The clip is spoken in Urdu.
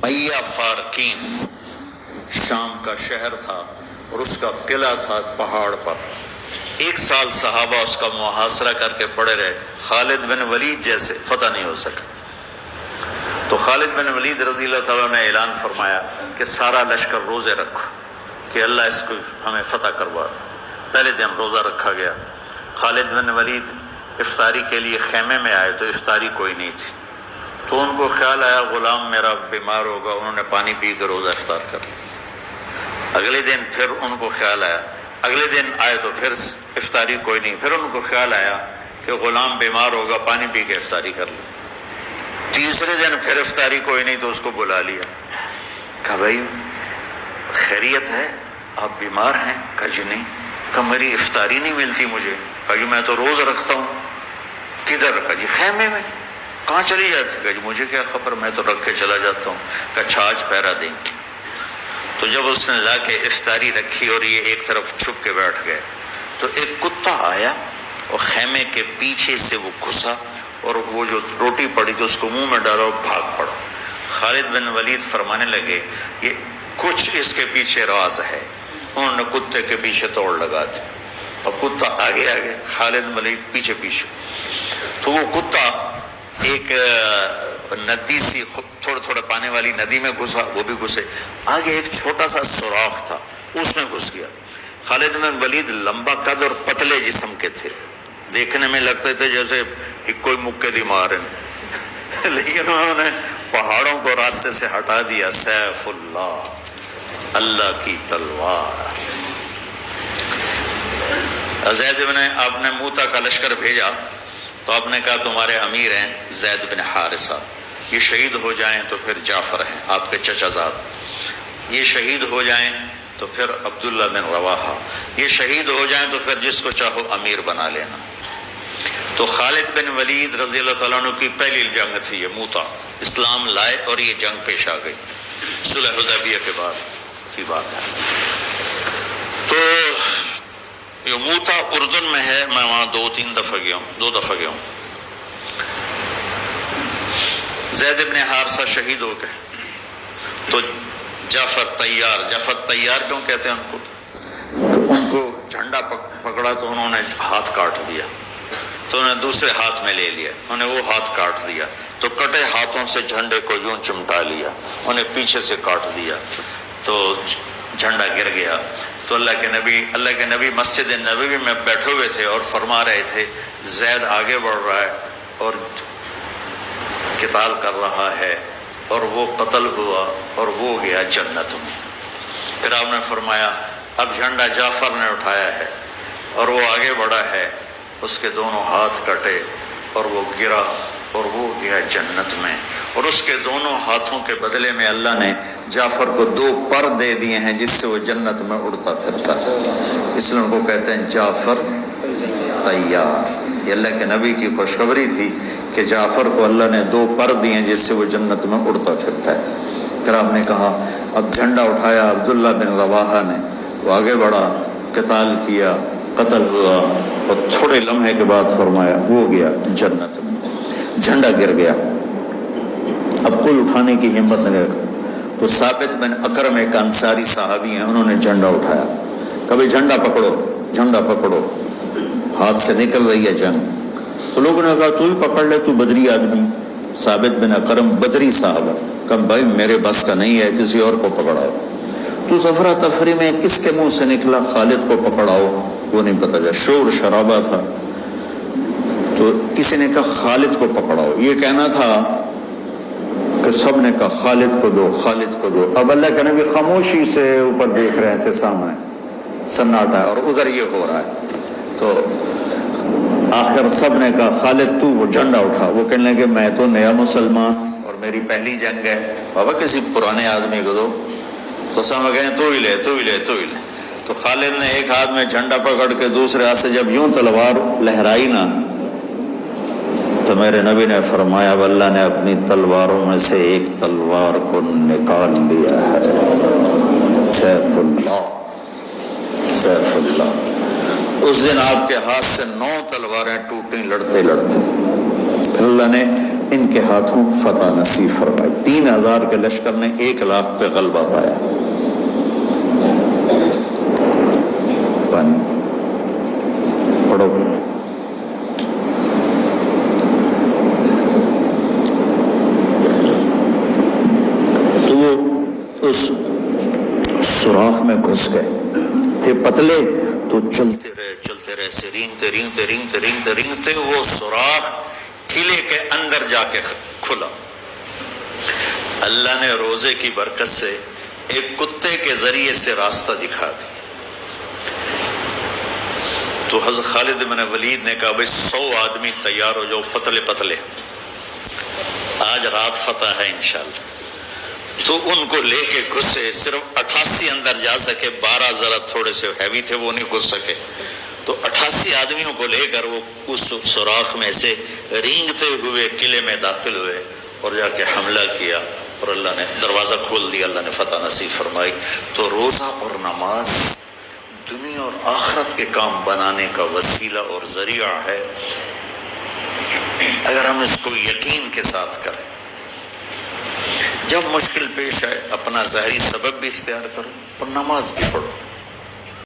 امیہ فارکین شام کا شہر تھا اور اس کا قلعہ تھا پہاڑ پر. 1 سال صحابہ اس کا محاصرہ کر کے پڑے رہے. خالد بن ولید جیسے فتح نہیں ہو سکا. تو خالد بن ولید رضی اللہ تعالیٰ نے اعلان فرمایا کہ سارا لشکر روزے رکھو کہ اللہ اس کو ہمیں فتح کروا دے. پہلے دن روزہ رکھا گیا. خالد بن ولید افطاری کے لیے خیمے میں آئے تو افطاری کوئی نہیں تھی. تو ان کو خیال آیا غلام میرا بیمار ہوگا. انہوں نے پانی پی کے روزہ افطار کر لیا. اگلے دن پھر ان کو خیال آیا. اگلے دن آئے تو پھر افطاری کوئی نہیں. پھر ان کو خیال آیا کہ غلام بیمار ہوگا, پانی پی کے افطاری کر لی. تیسرے دن پھر افطاری کوئی نہیں تو اس کو بلا لیا. کہا بھائی خیریت ہے, آپ بیمار ہیں؟ کہا جی نہیں. کہا میری افطاری نہیں ملتی مجھے. کہا جی میں تو روز رکھتا ہوں. کدھر؟ کہا جی خیمے میں. کہاں چلی جاتی؟ کہا جی مجھے کیا خبر, میں تو رکھ کے چلا جاتا ہوں. کہا اچھا آج پہرا دیں گے. تو جب اس نے لا کے افطاری رکھی اور یہ ایک طرف چھپ کے بیٹھ گئے تو ایک کتا آیا اور خیمے کے پیچھے سے وہ گھسا اور وہ جو روٹی پڑی تو اس کو منہ میں ڈالا اور بھاگ پڑا. خالد بن ولید فرمانے لگے یہ کچھ اس کے پیچھے راز ہے. انہوں نے کتے کے پیچھے دوڑ لگا دی اور کتا آگے آگے, خالد بن ولید پیچھے پیچھے. تو وہ کتا ایک ندی سی تھوڑا تھوڑا پانی والی ندی میں گھسا, وہ بھی گھسے. آگے ایک چھوٹا سا سوراخ تھا, اس میں گھس گیا. خالد بن ولید لمبا قد اور پتلے جسم کے تھے, دیکھنے میں لگتے تھے جیسے کوئی مکے دی مار ہے. لیکن انہوں نے پہاڑوں کو راستے سے ہٹا دیا. سیف اللہ, اللہ کی تلوار. زید بن, آپ نے موتا کا لشکر بھیجا تو آپ نے کہا تمہارے امیر ہیں زید بن حارثہ, یہ شہید ہو جائیں تو پھر جعفر ہیں آپ کے چچا زاد, یہ شہید ہو جائیں تو پھر عبداللہ بن رواحہ, یہ شہید ہو جائیں تو پھر جس کو چاہو امیر بنا لینا. تو خالد بن ولید رضی اللہ تعالیٰ عنہ کی پہلی جنگ تھی یہ موتا. اسلام لائے اور یہ جنگ پیش آ گئی. صلح حدیبیہ کے بعد کی بات ہے. تو یہ موتا اردن میں ہے. میں وہاں 2 دفعہ گیا ہوں. زید بن حارثہ شہید ہو گئے تو جعفر تیار کیوں کہتے ہیں ان کو؟ ان کو جھنڈا پکڑا تو انہوں نے ہاتھ کاٹ دیا, تو انہوں نے دوسرے ہاتھ میں لے لیا, انہوں نے وہ ہاتھ کاٹ دیا تو کٹے ہاتھوں سے جھنڈے کو یوں چمٹا لیا, انہیں پیچھے سے کاٹ دیا تو جھنڈا گر گیا. تو اللہ کے نبی مسجد نبوی میں بیٹھے ہوئے تھے اور فرما رہے تھے زید آگے بڑھ رہا ہے اور قتال کر رہا ہے اور وہ قتل ہوا اور وہ گیا جنت میں. پھر آپ نے فرمایا اب جھنڈا جعفر نے اٹھایا ہے اور وہ آگے بڑھا ہے, اس کے دونوں ہاتھ کٹے اور وہ گرا اور وہ گیا جنت میں. اور اس کے دونوں ہاتھوں کے بدلے میں اللہ نے جعفر کو 2 پر دے دیے ہیں جس سے وہ جنت میں اڑتا پھرتا ہے. اس لیے ان کو کہتے ہیں جعفر تیار. یہ اللہ کے نبی کی خوشخبری تھی کہ جعفر کو اللہ نے 2 پر دیے ہیں جس سے وہ جنت میں اڑتا پھرتا ہے. پھر آپ نے کہا اب جھنڈا اٹھایا عبداللہ بن رواحہ نے, وہ آگے بڑھا, قتال کیا, قتل ہوا اور تھوڑے لمحے کے بعد فرمایا وہ گیا جنت میں. جھنڈا گر گیا, اب کوئی اٹھانے کی ہمت نہیں رکھتا. تو ثابت بن اکرم ایک انصاری صحابی ہیں, انہوں نے جھنڈا اٹھایا. کبھی جھنڈا پکڑو, ہاتھ سے نکل رہی ہے جنگ. تو لوگوں نے کہا تو ہی پکڑ لے, تو بدری آدمی. ثابت بن اکرم بدری صحابہ, کہا بھائی میرے بس کا نہیں ہے, کسی اور کو پکڑاؤ. تو افرا تفری میں کس کے منہ سے نکلا خالد کو پکڑاؤ, وہ نہیں پتا چلا, شور شرابہ تھا. تو کسی نے کہا خالد کو پکڑاؤ. یہ کہنا تھا کہ سب نے کہا خالد کو دو. اب اللہ کے نبی خاموشی سے اوپر دیکھ رہے ہیں, سے سامنے سناٹا ہے اور ادھر یہ ہو رہا ہے. تو آخر سب نے کہا خالد تو وہ جھنڈا اٹھا. وہ کہنے لگے میں تو نیا مسلمان اور میری پہلی جنگ ہے, بابا کسی پرانے آدمی کو دو. تو سب کہیں تو ہی لے. تو خالد نے ایک ہاتھ میں جھنڈا پکڑ کے دوسرے ہاتھ سے جب یوں تلوار لہرائی نا تو میرے نبی نے فرمایا اللہ نے اپنی تلواروں میں سے ایک تلوار کو نکال لیا ہے. سیف اللہ. اس دن آپ کے ہاتھ سے 9 تلواریں ٹوٹیں لڑتے. پھر اللہ نے ان کے ہاتھوں فتح نصیب فرمائی۔ 3000 کے لشکر نے 1 لاکھ پہ غلبہ پایا۔ پانی پڑھو۔ تو وہ اس سوراخ میں گھس گئے تھے، پتلے تو چلتے رہے سے رینگتے وہ سوراخ قلعے کے اندر جا کے کھلا۔ اللہ نے روزے کی برکت سے ایک کتے کے ذریعے سے راستہ دکھا دی۔ تو حضرت خالد بن ولید نے کہا بھائی 100 آدمی تیار ہو جاؤ، پتلے پتلے، آج رات فتح ہے انشاءاللہ۔ تو ان کو لے کے گھسے، صرف 88 اندر جا سکے، 12 ذرا تھوڑے سے ہیوی تھے وہ نہیں گھس سکے، تو 88 آدمیوں کو لے کر وہ اس سوراخ میں سے رینگتے ہوئے قلعے میں داخل ہوئے اور جا کے حملہ کیا، اور اللہ نے دروازہ کھول دیا، اللہ نے فتح نصیب فرمائی۔ تو روزہ اور نماز دنیا اور آخرت کے کام بنانے کا وسیلہ اور ذریعہ ہے، اگر ہم اس کو یقین کے ساتھ کریں۔ جب مشکل پیش آئے اپنا ظاہری سبب بھی اختیار کرو اور نماز بھی پڑھو۔